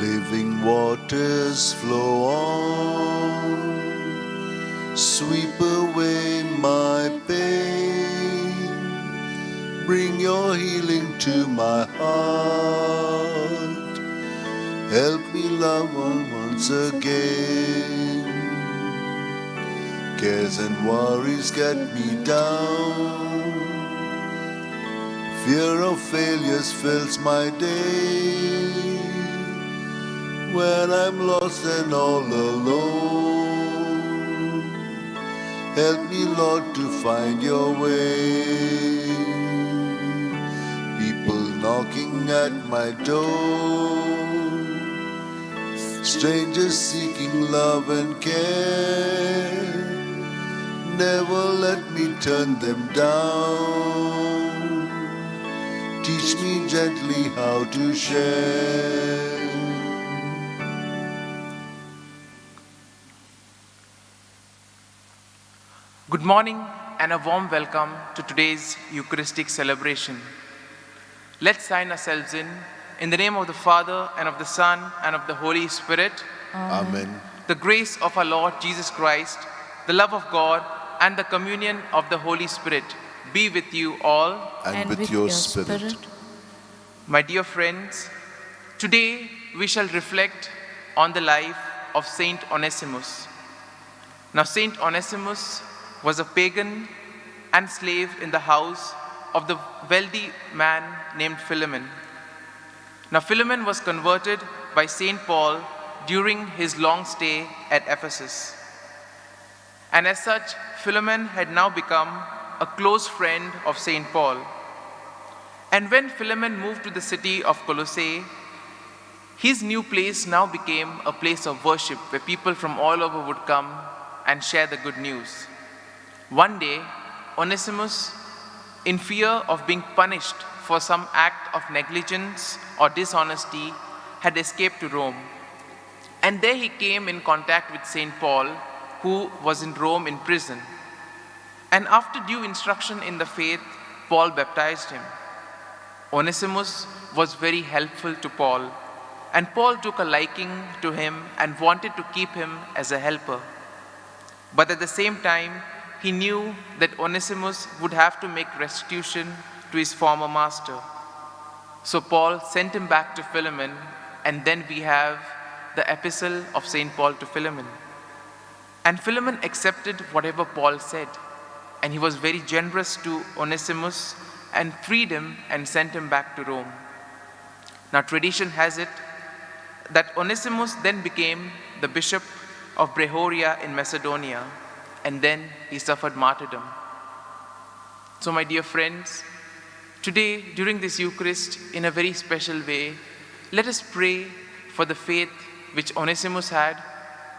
Living waters flow on, sweep away my pain, bring your healing to my heart, help me love once again. Cares and worries get me down, fear of failures fills my day. When I'm lost and all alone, help me, Lord, to find your way. People knocking at my door, strangers seeking love and care. Never let me turn them down. Teach me gently how to share. Good morning and a warm welcome to today's Eucharistic celebration. Let's sign ourselves in the name of the Father and of the Son and of the Holy Spirit. Amen. The grace of our Lord Jesus Christ, the love of God, and the communion of the Holy Spirit be with you all. And with your spirit. My dear friends, today we shall reflect on the life of Saint Onesimus. Now, Saint Onesimus was a pagan and slave in the house of the wealthy man named Philemon. Now, Philemon was converted by Saint Paul during his long stay at Ephesus. And as such, Philemon had now become a close friend of Saint Paul. And when Philemon moved to the city of Colossae, his new place now became a place of worship where people from all over would come and share the good news. One day, Onesimus, in fear of being punished for some act of negligence or dishonesty, had escaped to Rome. And there he came in contact with Saint Paul, who was in Rome in prison. And after due instruction in the faith, Paul baptized him. Onesimus was very helpful to Paul, and Paul took a liking to him and wanted to keep him as a helper. But at the same time, he knew that Onesimus would have to make restitution to his former master. So Paul sent him back to Philemon, and then we have the Epistle of St. Paul to Philemon. And Philemon accepted whatever Paul said, and he was very generous to Onesimus and freed him and sent him back to Rome. Now, tradition has it that Onesimus then became the bishop of Brehoria in Macedonia, and then he suffered martyrdom. So, my dear friends, today, during this Eucharist, in a very special way, let us pray for the faith which Onesimus had,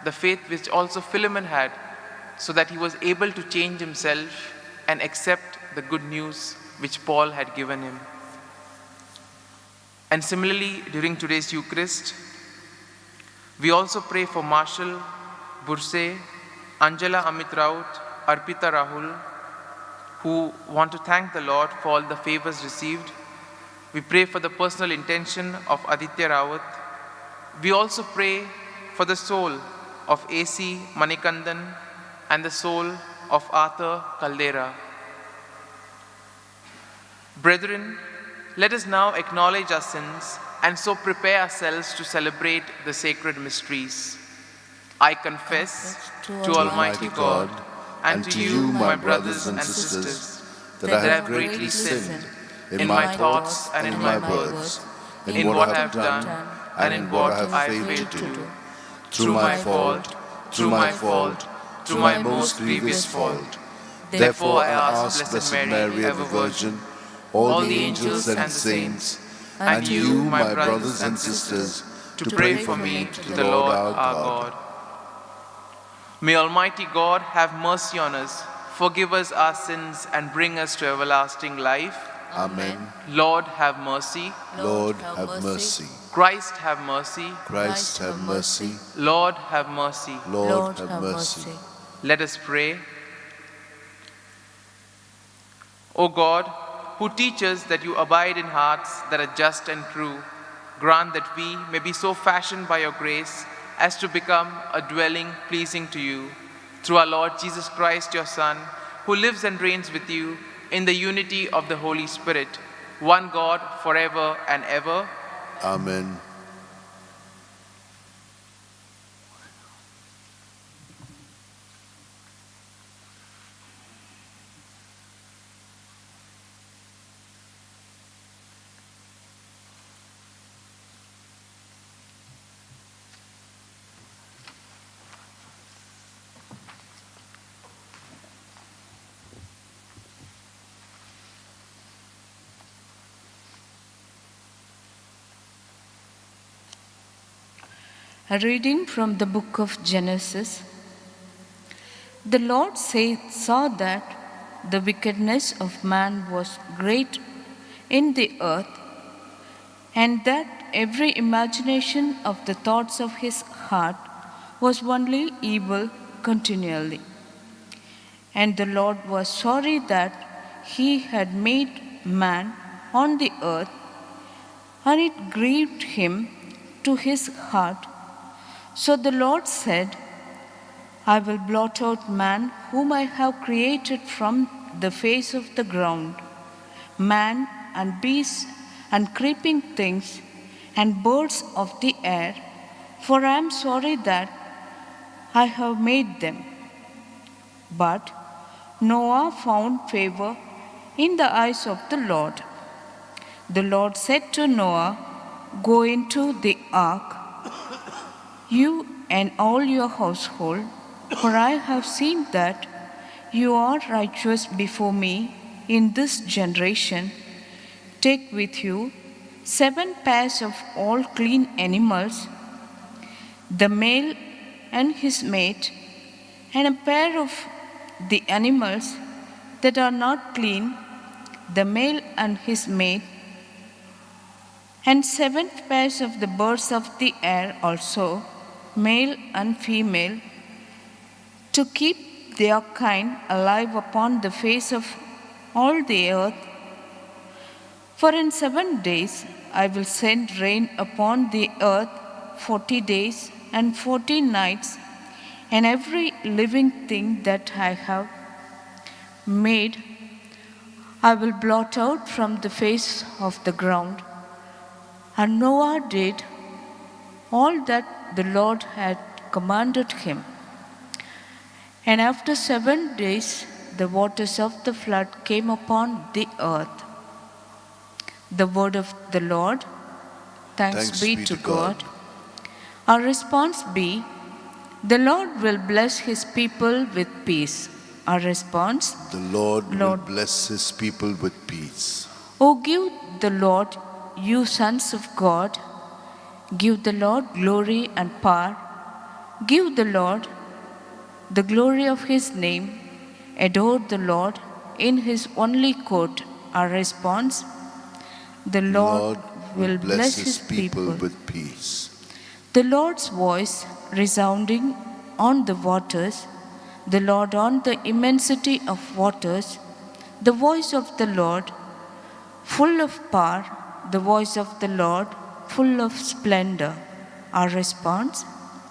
the faith which also Philemon had, so that he was able to change himself and accept the good news which Paul had given him. And similarly, during today's Eucharist, we also pray for Marshall, Burse, Angela Amit Raut, Arpita Rahul, who want to thank the Lord for all the favors received. We pray for the personal intention of Aditya Rawat. We also pray for the soul of A.C. Manikandan and the soul of Arthur Caldera. Brethren, let us now acknowledge our sins and so prepare ourselves to celebrate the sacred mysteries. I confess to Almighty God and to you, my brothers and sisters, that I have greatly sinned in my thoughts and in my words, in what I have done and in what I have failed to do, through my fault, through my most grievous fault. Therefore I ask Blessed Mary, ever Virgin, all the angels and saints, and you, my brothers and sisters, to pray for me to the Lord our God. May Almighty God have mercy on us, forgive us our sins, and bring us to everlasting life. Amen. Lord, have mercy. Lord, have mercy. Christ, have mercy. Christ, have mercy. Lord, have mercy. Lord, have mercy. Let us pray. O God, who teach us that you abide in hearts that are just and true, grant that we may be so fashioned by your grace as to become a dwelling pleasing to you. Through our Lord Jesus Christ, your Son, who lives and reigns with you in the unity of the Holy Spirit, one God, forever and ever. Amen. A reading from the book of Genesis. The Lord saw that the wickedness of man was great in the earth, and that every imagination of the thoughts of his heart was only evil continually. And the Lord was sorry that he had made man on the earth, and it grieved him to his heart. So the Lord said, I will blot out man whom I have created from the face of the ground, man and beasts and creeping things and birds of the air, for I am sorry that I have made them. But Noah found favor in the eyes of the Lord. The Lord said to Noah, Go into the ark, you and all your household, for I have seen that you are righteous before me in this generation. Take with you 7 pairs of all clean animals, the male and his mate, and a pair of the animals that are not clean, the male and his mate, and 7 pairs of the birds of the air also, male and female, to keep their kind alive upon the face of all the earth. For in 7 days I will send rain upon the earth 40 days and 40 nights, and every living thing that I have made I will blot out from the face of the ground. And Noah did all that the Lord had commanded him. And after 7 days, the waters of the flood came upon the earth. The word of the Lord. Thanks be to God. Our response be, the Lord will bless his people with peace. Our response, the Lord will bless his people with peace. O give the Lord, you sons of God, give the Lord glory and power. Give the Lord the glory of his name. Adore the Lord in his only court. Our response, the Lord will bless his people with peace. The Lord's voice resounding on the waters, the Lord on the immensity of waters, the voice of the Lord full of power, the voice of the Lord full of splendor. Our response,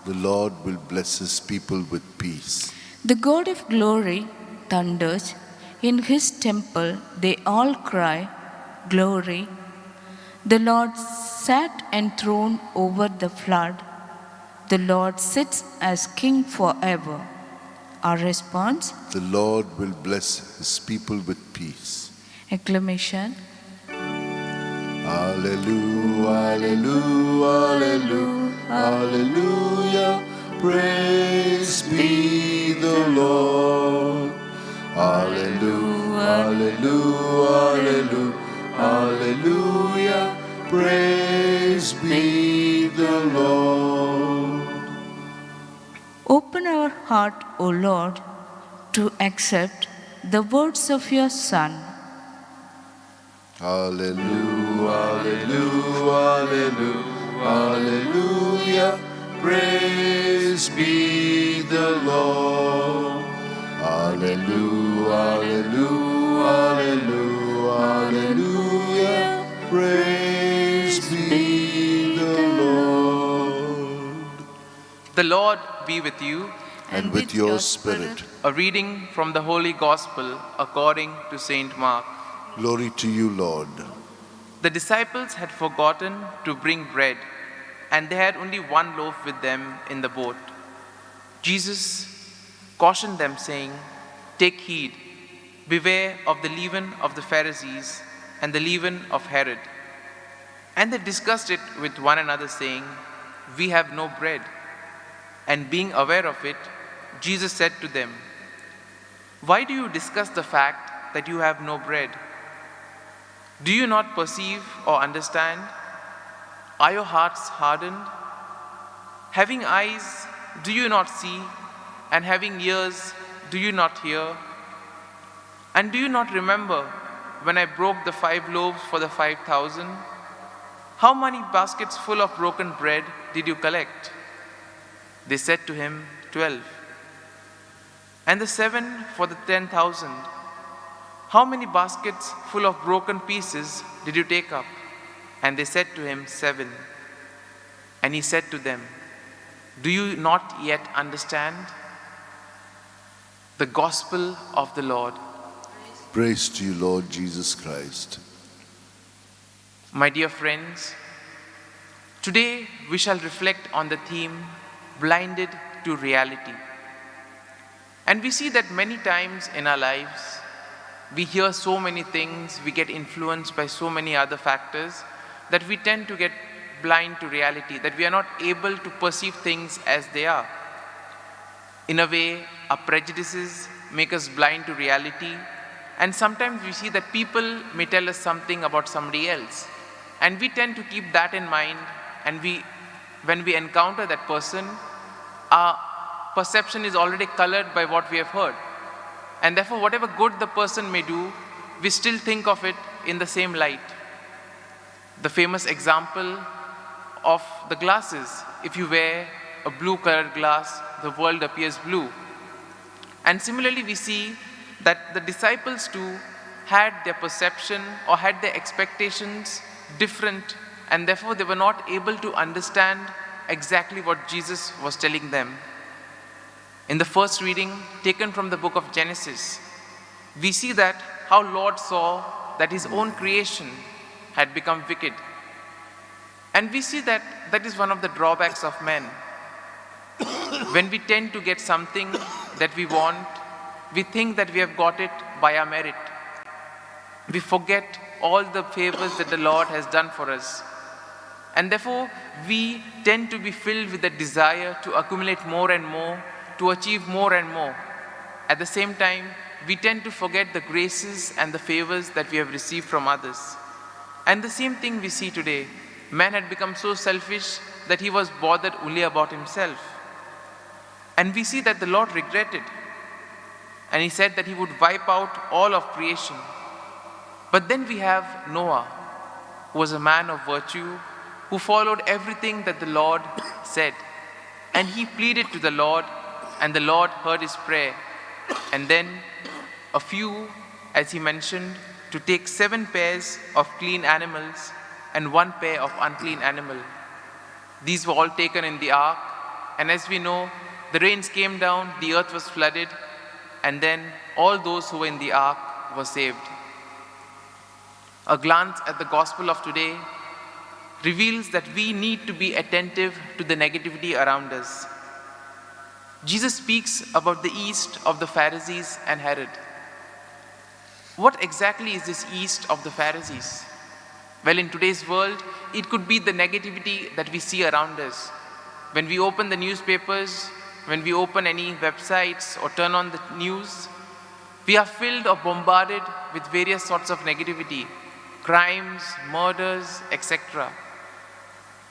the Lord will bless his people with peace. The God of glory thunders. In his temple they all cry, Glory. The Lord sat enthroned over the flood. The Lord sits as king forever. Our response, the Lord will bless his people with peace. Acclamation. Hallelujah, hallelujah, hallelujah, hallelujah. Praise be the Lord. Hallelujah, hallelujah, hallelujah. Praise be the Lord. Open our heart, O Lord, to accept the words of your Son. Hallelujah, hallelujah, hallelujah. Praise be the Lord. Hallelujah, hallelujah, hallelujah. Praise be The Lord be with you. and with your spirit. A reading from the Holy Gospel according to Saint Mark. Glory to you, Lord. The disciples had forgotten to bring bread, and they had only one loaf with them in the boat. Jesus cautioned them, saying, "Take heed, beware of the leaven of the Pharisees and the leaven of Herod." And they discussed it with one another, saying, "We have no bread." And being aware of it, Jesus said to them, "Why do you discuss the fact that you have no bread? Do you not perceive or understand? Are your hearts hardened? Having eyes, do you not see? And having ears, do you not hear? And do you not remember when I broke the 5 loaves for the 5,000? How many baskets full of broken bread did you collect?" They said to him, 12. "And the 7 for the 10,000? How many baskets full of broken pieces did you take up?" And they said to him, 7. And he said to them, "Do you not yet understand?" The Gospel of the Lord. Praise to you, Lord Jesus Christ. My dear friends, today we shall reflect on the theme, blinded to reality. And we see that many times in our lives, we hear so many things, we get influenced by so many other factors, that we tend to get blind to reality, that we are not able to perceive things as they are. In a way, our prejudices make us blind to reality, and sometimes we see that people may tell us something about somebody else, and we tend to keep that in mind, and when we encounter that person, our perception is already colored by what we have heard. And therefore, whatever good the person may do, we still think of it in the same light. The famous example of the glasses. If you wear a blue-colored glass, the world appears blue. And similarly, we see that the disciples too had their perception or had their expectations different, and therefore they were not able to understand exactly what Jesus was telling them. In the first reading taken from the book of Genesis, we see that how Lord saw that his own creation had become wicked. And we see that that is one of the drawbacks of men. When we tend to get something that we want, we think that we have got it by our merit. We forget all the favors that the Lord has done for us. And therefore, we tend to be filled with the desire to accumulate more and more, to achieve more and more. At the same time, we tend to forget the graces and the favors that we have received from others. And the same thing we see today. Man had become so selfish that he was bothered only about himself. And we see that the Lord regretted. And he said that he would wipe out all of creation. But then we have Noah, who was a man of virtue, who followed everything that the Lord said. And he pleaded to the Lord, and the Lord heard his prayer. And then a few, as he mentioned, to take 7 pairs of clean animals and 1 pair of unclean animal. These were all taken in the ark. And as we know, the rains came down, the earth was flooded, and then all those who were in the ark were saved. A glance at the gospel of today reveals that we need to be attentive to the negativity around us. Jesus speaks about the yeast of the Pharisees and Herod. What exactly is this yeast of the Pharisees? Well, in today's world, it could be the negativity that we see around us. When we open the newspapers, when we open any websites or turn on the news, we are filled or bombarded with various sorts of negativity, crimes, murders, etc.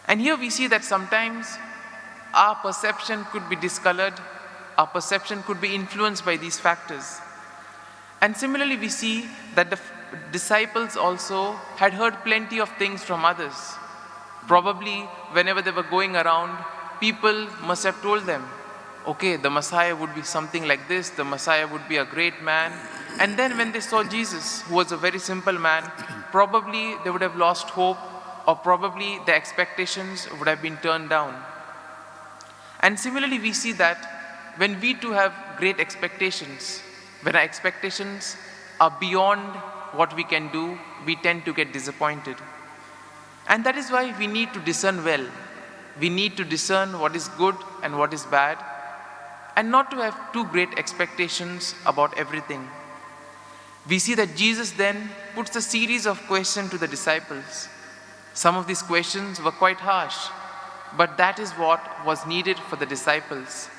And here we see that sometimes our perception could be discolored, our perception could be influenced by these factors. And similarly, we see that the disciples also had heard plenty of things from others. Probably whenever they were going around, people must have told them, okay, the Messiah would be something like this, the Messiah would be a great man. And then when they saw Jesus, who was a very simple man, probably they would have lost hope, or probably their expectations would have been turned down. And similarly, we see that when we too have great expectations, when our expectations are beyond what we can do, we tend to get disappointed. And that is why we need to discern well. We need to discern what is good and what is bad, and not to have too great expectations about everything. We see that Jesus then puts a series of questions to the disciples. Some of these questions were quite harsh, but that is what was needed for the disciples.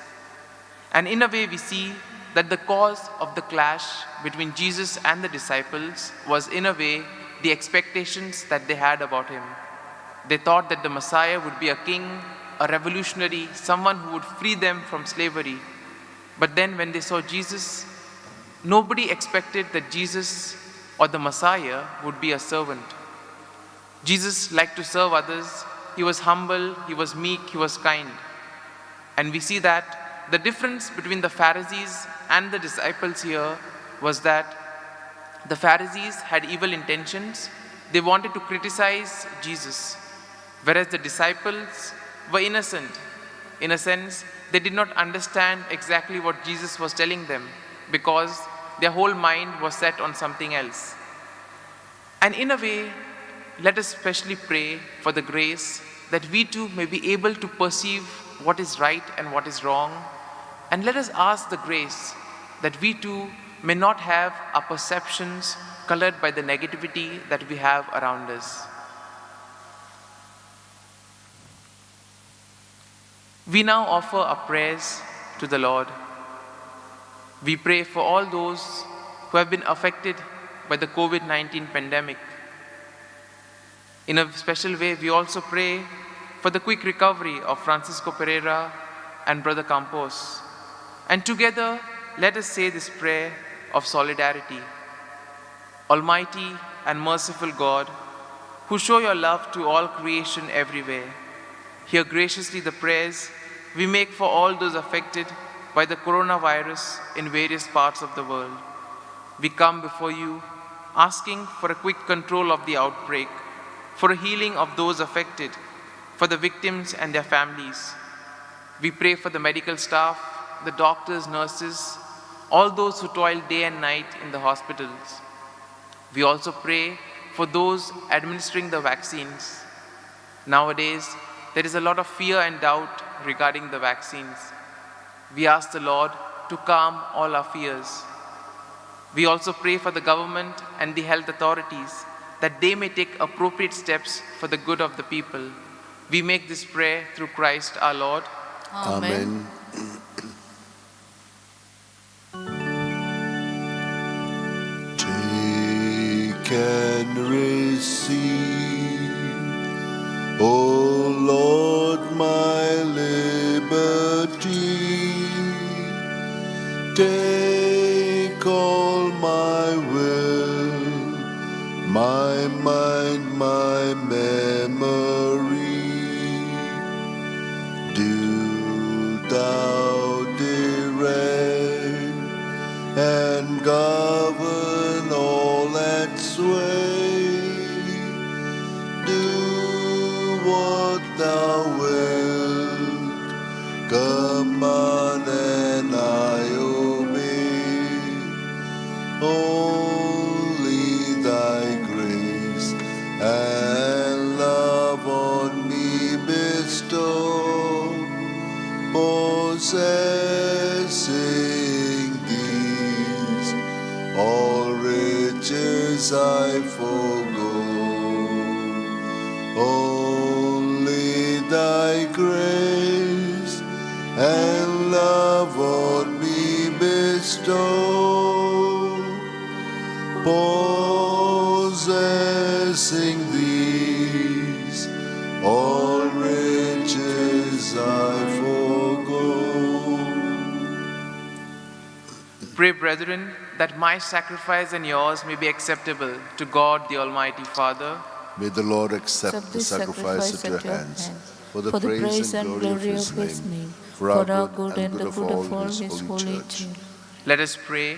And in a way, we see that the cause of the clash between Jesus and the disciples was, in a way, the expectations that they had about him. They thought that the Messiah would be a king, a revolutionary, someone who would free them from slavery. But then when they saw Jesus, nobody expected that Jesus or the Messiah would be a servant. Jesus liked to serve others. He was humble, he was meek, he was kind. And we see that the difference between the Pharisees and the disciples here was that the Pharisees had evil intentions. They wanted to criticize Jesus, whereas the disciples were innocent. In a sense, they did not understand exactly what Jesus was telling them because their whole mind was set on something else. And in a way, let us especially pray for the grace that we too may be able to perceive what is right and what is wrong. And let us ask the grace that we too may not have our perceptions colored by the negativity that we have around us. We now offer our prayers to the Lord. We pray for all those who have been affected by the COVID-19 pandemic. In a special way, we also pray for the quick recovery of Francisco Pereira and Brother Campos. And together, let us say this prayer of solidarity. Almighty and merciful God, who show your love to all creation everywhere, hear graciously the prayers we make for all those affected by the coronavirus in various parts of the world. We come before you asking for a quick control of the outbreak, for a healing of those affected, for the victims and their families. We pray for the medical staff, the doctors, nurses, all those who toil day and night in the hospitals. We also pray for those administering the vaccines. Nowadays, there is a lot of fear and doubt regarding the vaccines. We ask the Lord to calm all our fears. We also pray for the government and the health authorities that they may take appropriate steps for the good of the people. We make this prayer through Christ our Lord. Amen. Take and receive, O Lord, my liberty. Take all my will, my mind, my memory. Do thou direct and govern all that sway. Do what thou wilt, command and I obey. Only thy grace and love on me bestow, possessing these, all riches I forgo. Only thy grace and love on me bestow, possessing these, all riches I forgo. Pray, brethren, that my sacrifice and yours may be acceptable to God the Almighty Father. May the Lord accept the sacrifice at your hands for the praise and glory of his name, for our good and the good of all his holy church. Let us pray.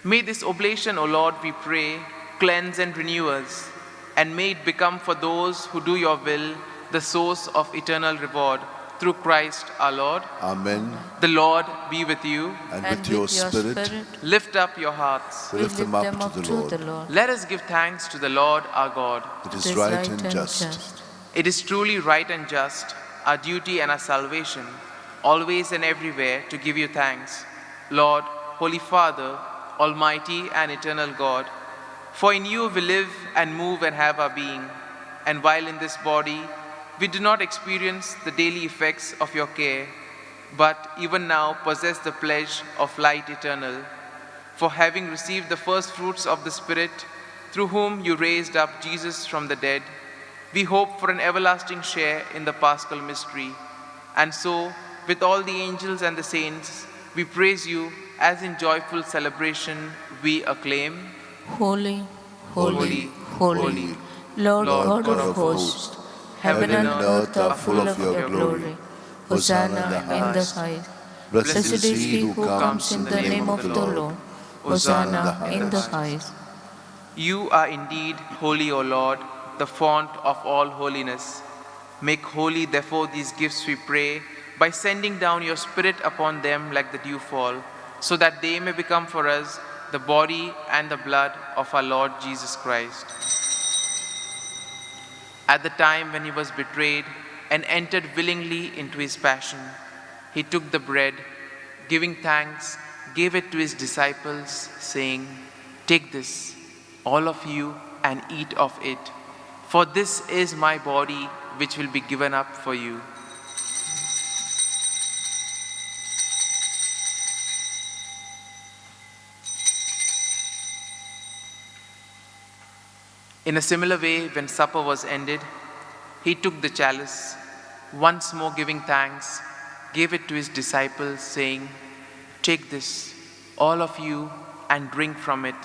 May this oblation, O Lord, we pray, cleanse and renew us, and may it become for those who do your will the source of eternal reward, through Christ our Lord. Amen. The Lord be with you. And with your spirit, Lift up your hearts. we lift them up to the Lord. Let us give thanks to the Lord our God. It is right and just. It is truly right and just, our duty and our salvation, always and everywhere to give you thanks, Lord, Holy Father, Almighty and eternal God. For in you we live and move and have our being. And while in this body, we do not experience the daily effects of your care, but even now possess the pledge of light eternal. For having received the first fruits of the Spirit, through whom you raised up Jesus from the dead, we hope for an everlasting share in the Paschal mystery. And so, with all the angels and the saints, we praise you as in joyful celebration we acclaim. Holy, holy, holy, Lord God of hosts, heaven and earth are full of your glory. Hosanna in the highest. Blessed is he who comes in the name of the Lord. Hosanna in the highest. You are indeed holy, O Lord, the font of all holiness. Make holy, therefore, these gifts, we pray, by sending down your Spirit upon them like the dewfall, so that they may become for us the body and the blood of our Lord Jesus Christ. At the time when he was betrayed and entered willingly into his passion, he took the bread, giving thanks, gave it to his disciples, saying, "Take this, all of you, and eat of it, for this is my body which will be given up for you." In a similar way, when supper was ended, he took the chalice, once more giving thanks, gave it to his disciples, saying, "Take this, all of you, and drink from it,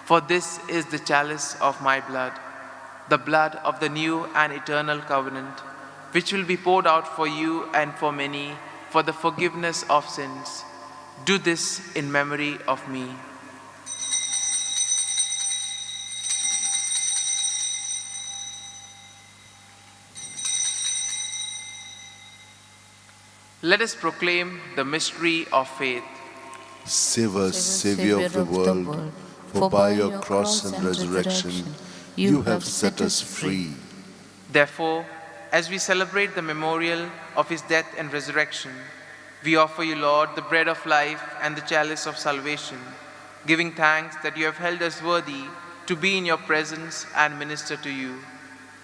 for this is the chalice of my blood, the blood of the new and eternal covenant, which will be poured out for you and for many for the forgiveness of sins. Do this in memory of me." Let us proclaim the mystery of faith. Save us, Savior of the world, for by your cross and resurrection you have set us free. Therefore, as we celebrate the memorial of his death and resurrection, we offer you, Lord, the bread of life and the chalice of salvation, giving thanks that you have held us worthy to be in your presence and minister to you.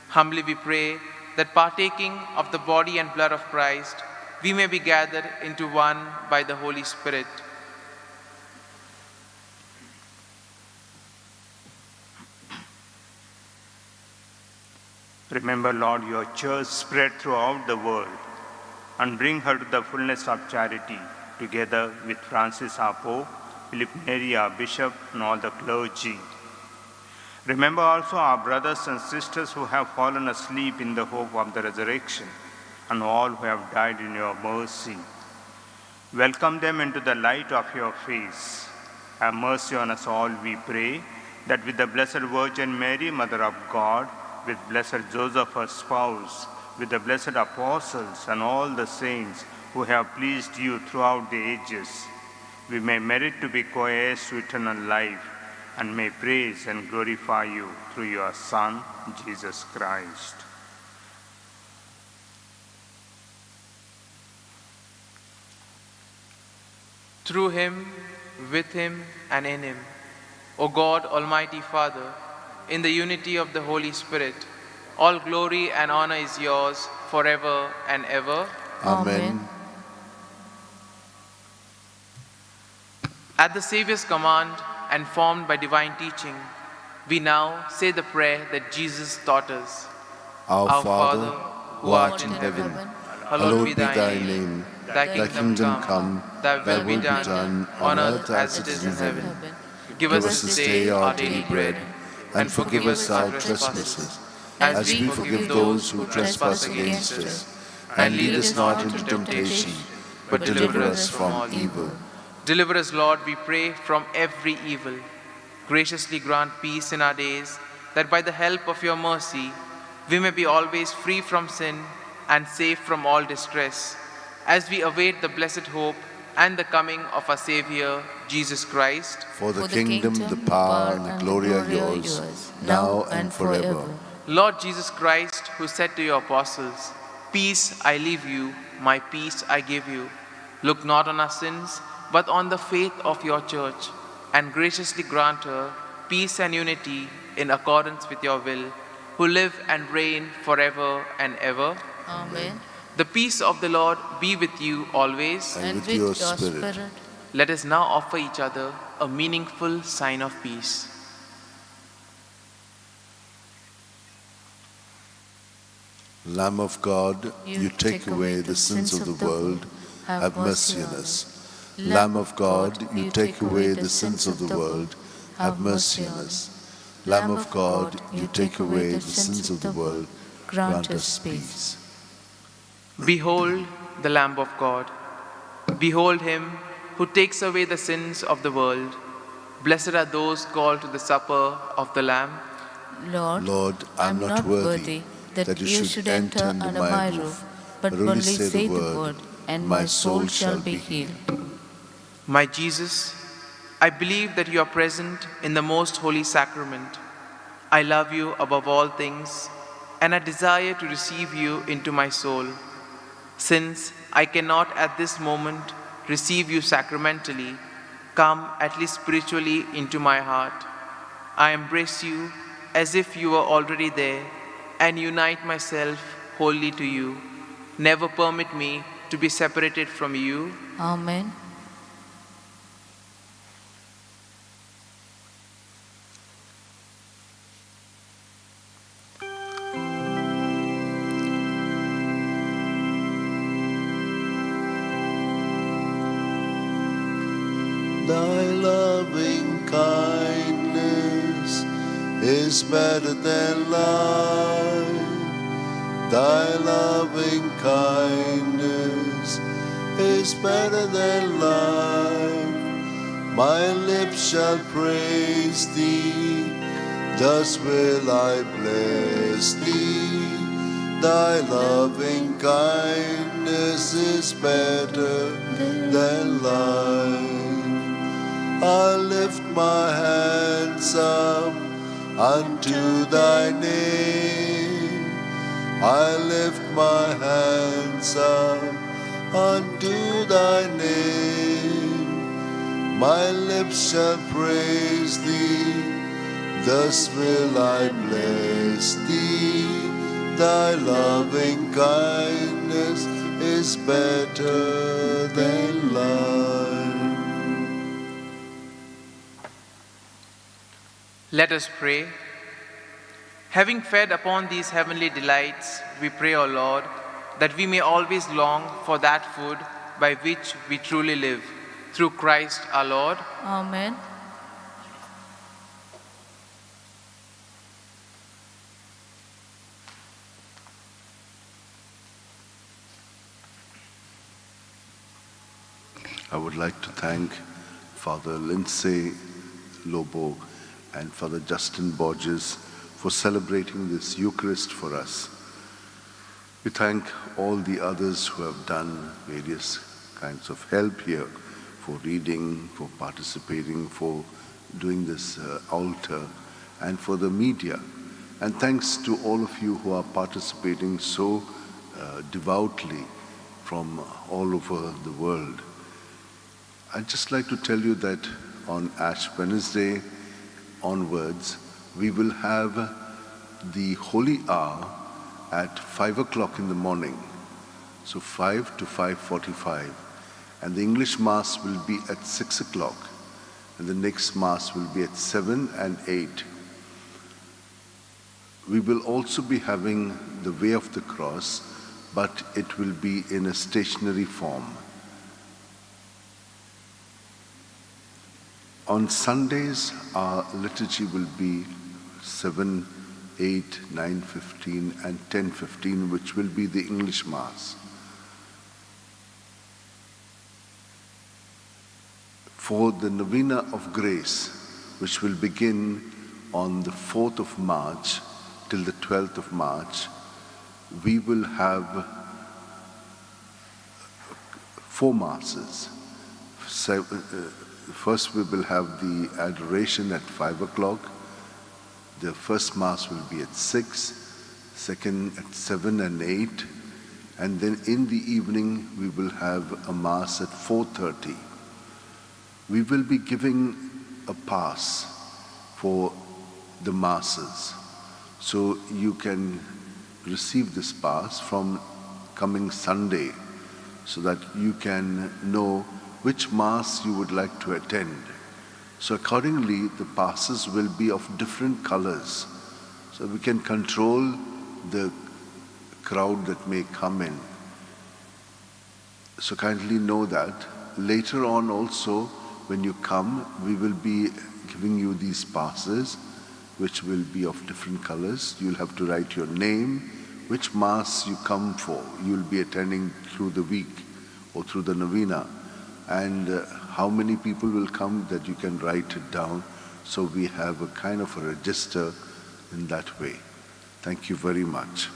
Humbly we pray that partaking of the body and blood of Christ, we may be gathered into one by the Holy Spirit. Remember, Lord, your church spread throughout the world and bring her to the fullness of charity, together with Francis our Pope, Philip Neri our Bishop, and all the clergy. Remember also our brothers and sisters who have fallen asleep in the hope of the resurrection, and all who have died in your mercy. Welcome them into the light of your face. Have mercy on us all, we pray, that with the Blessed Virgin Mary, Mother of God, with blessed Joseph, her spouse, with the blessed apostles and all the saints who have pleased you throughout the ages, we may merit to be co-heirs to eternal life and may praise and glorify you through your Son, Jesus Christ. Through him, with him, and in him, O God, Almighty Father, in the unity of the Holy Spirit, all glory and honor is yours forever and ever. Amen. At the Savior's command and formed by divine teaching, we now say the prayer that Jesus taught us. Our Father, who art in heaven, hallowed be thy name. Thy kingdom come, thy will be done on earth as it is in heaven. Give us this day our daily bread, and forgive us our trespasses, as we forgive those who trespass against us. And lead us not into temptation, but deliver us from evil. Deliver us, Lord, we pray, from every evil. Graciously grant peace in our days, that by the help of your mercy, we may be always free from sin and safe from all distress, as we await the blessed hope and the coming of our Savior, Jesus Christ. For the kingdom, the power, and the glory are yours, now and forever. Lord Jesus Christ, who said to your apostles, "Peace I leave you, my peace I give you," look not on our sins, but on the faith of your church, and graciously grant her peace and unity in accordance with your will, who live and reign forever and ever. Amen. The peace of the Lord be with you always. And with your spirit. Let us now offer each other a meaningful sign of peace. Lamb of God, you take away the sins of the world, have mercy on us. Lamb of God, you take away the sins of the world, have mercy on us. Lamb of God, you take away the sins of the world, grant us peace. Behold the Lamb of God. Behold him who takes away the sins of the world. Blessed are those called to the supper of the Lamb. Lord, I am not worthy that you should enter under my roof, but only say the word, and my soul shall be healed. My Jesus, I believe that you are present in the most holy sacrament. I love you above all things, and I desire to receive you into my soul. Since I cannot at this moment receive you sacramentally, come at least spiritually into my heart. I embrace you as if you were already there, and unite myself wholly to you. Never permit me to be separated from you. Amen. Thy loving kindness is better than life. Thy loving kindness is better than life. My lips shall praise thee, thus will I bless thee. Thy loving kindness is better than life. I lift my hands up unto thy name. I lift my hands up unto thy name. My lips shall praise thee, thus will I bless thee. Thy loving kindness is better than life. Let us pray. Having fed upon these heavenly delights, we pray, O Lord, that we may always long for that food by which we truly live. Through Christ our Lord. Amen. I would like to thank Father Lindsay, Lobo, and Father Justin Borges for celebrating this Eucharist for us. We thank all the others who have done various kinds of help here, for reading, for participating, for doing this altar, and for the media. And thanks to all of you who are participating so devoutly from all over the world. I'd just like to tell you that on Ash Wednesday onwards, we will have the Holy Hour at 5 o'clock in the morning, so 5 to 5:45, and the English Mass will be at 6 o'clock, and the next Mass will be at 7 and 8. We will also be having the Way of the Cross, but it will be in a stationary form. On Sundays, our liturgy will be 7, 8, 9:15 and 10:15, which will be the English Mass. For the Novena of Grace, which will begin on the 4th of March till the 12th of March, we will have 4 masses. First we will have the adoration at 5 o'clock. The first mass will be at 6, second at 7 and 8, and then in the evening we will have a mass at 4:30. We will be giving a pass for the masses, so you can receive this pass from coming Sunday, so that you can know which mass you would like to attend. So accordingly, the passes will be of different colors, so we can control the crowd that may come in. So kindly know that. Later on also, when you come, we will be giving you these passes, which will be of different colors. You'll have to write your name, which mass you come for. You'll be attending through the week or through the novena, and how many people will come, that you can write it down, so we have a kind of a register in that way. Thank you very much.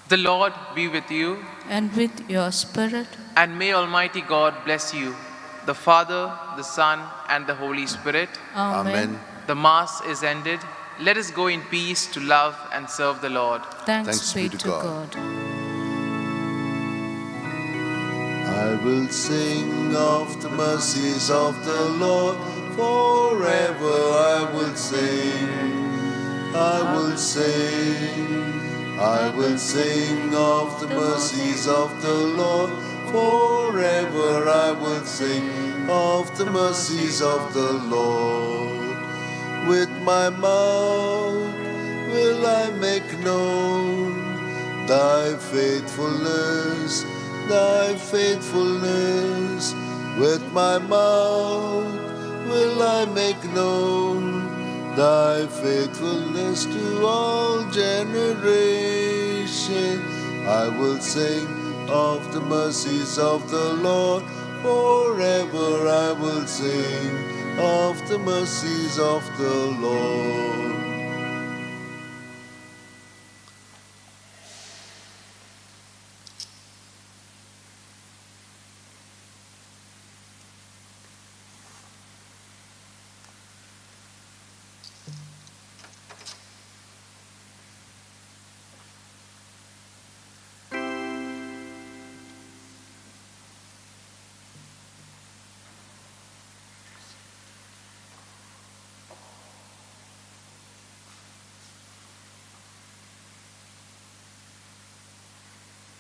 The Lord be with you, and with your spirit. and may Almighty God bless you, the Father, the Son, and the Holy Spirit. Amen. The Mass is ended. Let us go in peace to love and serve the Lord. Thanks be to God. I will sing of the mercies of the Lord forever. I will sing, I will sing. I will sing of the mercies of the Lord forever. I will sing of the mercies of the Lord. With my mouth will I make known thy faithfulness, thy faithfulness. With my mouth will I make known thy faithfulness to all generations. I will sing of the mercies of the Lord forever. I will sing of the mercies of the Lord.